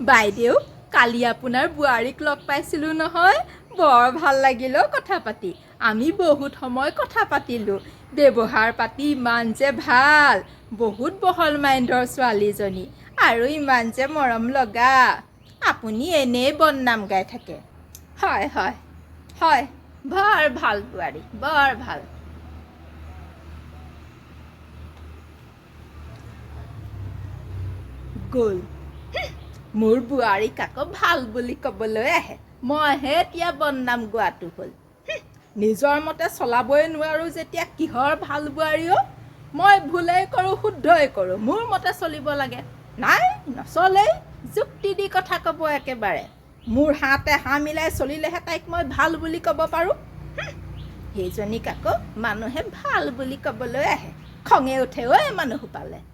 বাইদেউ কালি আপোনাৰ বোৱাৰীক লগ পাইছিলোঁ নহয় বৰ ভাল লাগিল কথা পাতি আমি বহুত সময় কথা পাতিলোঁ ব্যৱহাৰ পাতি ইমান যে ভাল বহুত বহল মাইণ্ডৰ ছোৱালীজনী আৰু ইমান যে মৰম লগা আপুনি এনেই বদনাম গাই থাকে হয় হয় হয় বৰ ভাল বোৱাৰী বৰ ভাল গ'ল মোৰ বোৱাৰীক আকৌ ভাল বুলি ক'বলৈ আহে মইহে এতিয়া বদনাম গোৱাটো হ'ল নিজৰ মতে চলাবই নোৱাৰোঁ যেতিয়া কিহৰ ভাল বোৱাৰীও মই ভুলেই কৰোঁ শুদ্ধই কৰোঁ মোৰ মতে চলিব লাগে নাই নচলেই যুক্তি দি কথা ক'ব একেবাৰে মোৰ হাতে হাঁ মিলাই চলিলেহে তাইক মই ভাল বুলি ক'ব পাৰোঁ সেইজনীক আকৌ মানুহে ভাল বুলি ক'বলৈ আহে খঙে উঠে ঐ মানুহ পালে